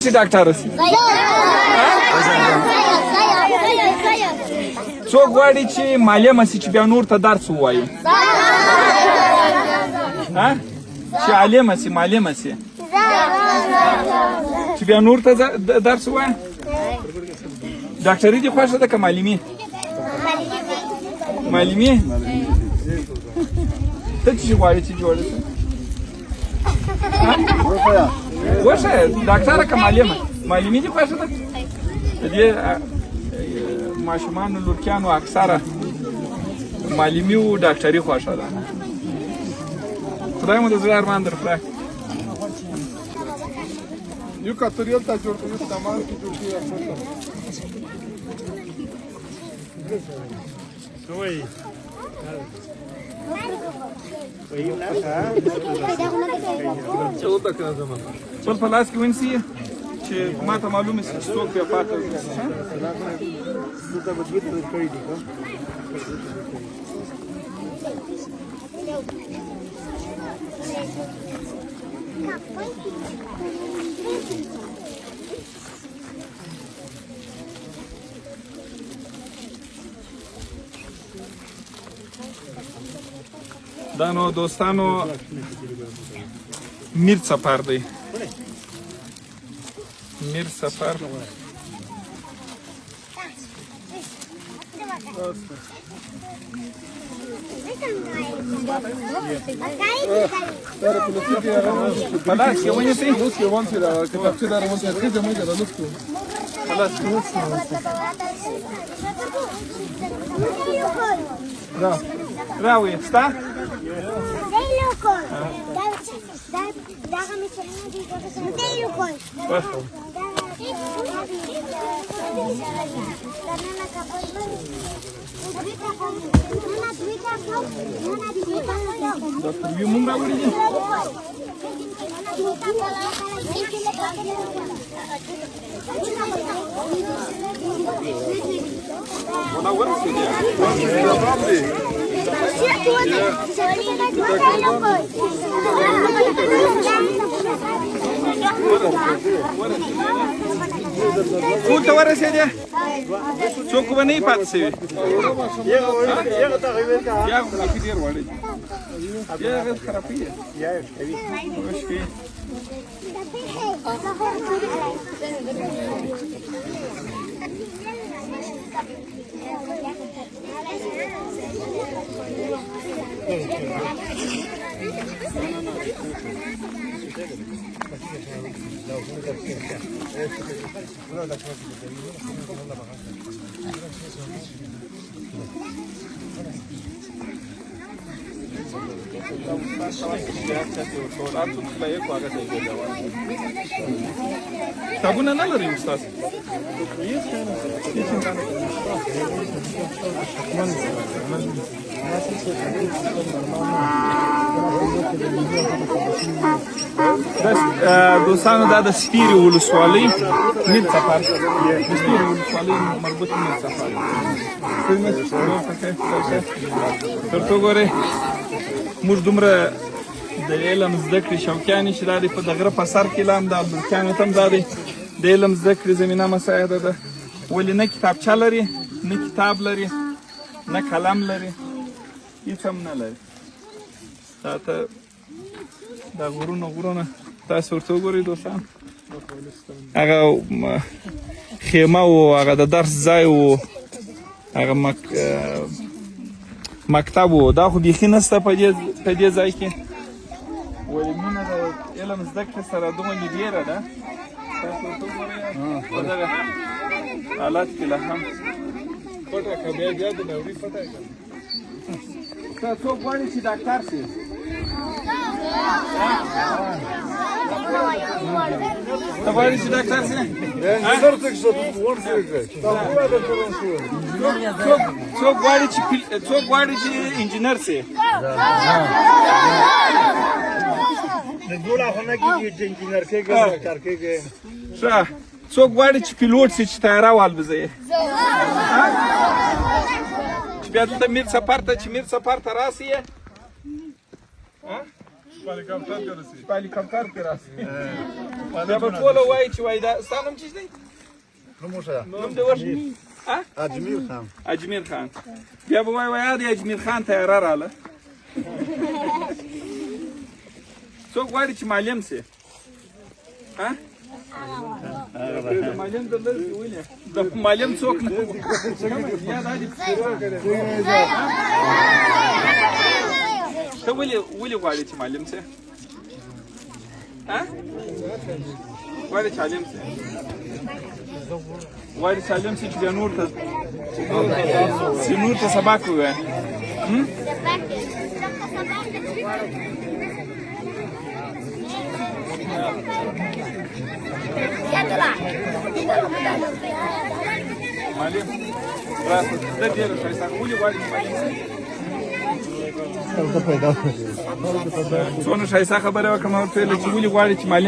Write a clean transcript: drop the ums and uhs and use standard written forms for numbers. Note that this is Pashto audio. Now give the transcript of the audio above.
څه ډاکټر اوسې څوک غواړي چې معلم شي چې بیا نور ته درس ووایي چې عالم شي معلم شي چې بیا نور ته درس ووایي ډاکټري دې خوښه ده که معلمي معلمي ته چې غواړې چې جوړه شي وشه ډاکټره که معلمه معلمي دې خوښه ده د دې ماشومانو لورکیانو اکثره معلمي و ډاکټري خوښه ده خدای مو د زړه ارمان در خدای یو کاتریال ته جوړ کړو سامان کې جوړ کړو کوي خپل په لاس کې ونیسي چې ما ته معلومه شي چې څوک بیا پاتې دا نو دوستانو میر سفر دی میر سفر خلاص کې ونیسئ اوس کې وان چې دا کتابچه دار وان چې خځه مې دا لوستو خلاص راویسته یو مونږ راوړي دي ona ورسېده کور ته ورسېده څوک به نه یې پاتې شوي یا خو ډېر وړي یا هغه خرابوي کتابونه نه لري استاد دوستانو دا د سپیرې ولسوالۍ میر سفر د سپیرې ولسوالۍ مربوط میر سفر تر څو ګورې موږ دومره د علم زده کړې شوقیان یو چې دا دی په د غره په سر کې لا هم د لورکیانو ته هم دا دی د علم زده کړې زمینه مساعده ده ولې نه کتابچه لري نه کتاب لري نه قلم لري هېڅ هم نه لري دا ته دا غرونه تاسو ورته وګورئ دوستان هغه خیمه و هغه د درس ځای و هغه مکتب و دا خو بیخي نشته په دې ځای کې ولې مینه د علم زده کړې سره دومره ډېره ده تاسو ورته وګورئ په دغه حالات کې لا هم پټه که بیا د دورې پټه که ته څوک غواړي چې ډاکټر شي ته غواړې چې ډاکټر شي څوک غواړي چې انجینر شي ښه څوک غواړي چې پیلوټ شي چې طیاره والوځي چې بیا دلته میر سفر ته راسي په هلیکاپټر کې راسي بیا به ټوله وایي چې وایي دا ستا نوم څه دی نوم دې ورشه اجمیر خان بیا به وایي وایي د اجمیر خان طیاره راله څوک غواړي چې معلم سي د معلم د لږ ولې د معلم څوک نه ته ولې غواړې چې معلم سي غواړې چې عالم سي غواړې چې عالم سي چې بیا نور ته سبق ووایې معلم دا ډېره ښایسته ولې غواړې چې معلم سي څونه ښایسته خبره وکړه ما ورته ویله چې ولې غواړې چې معلم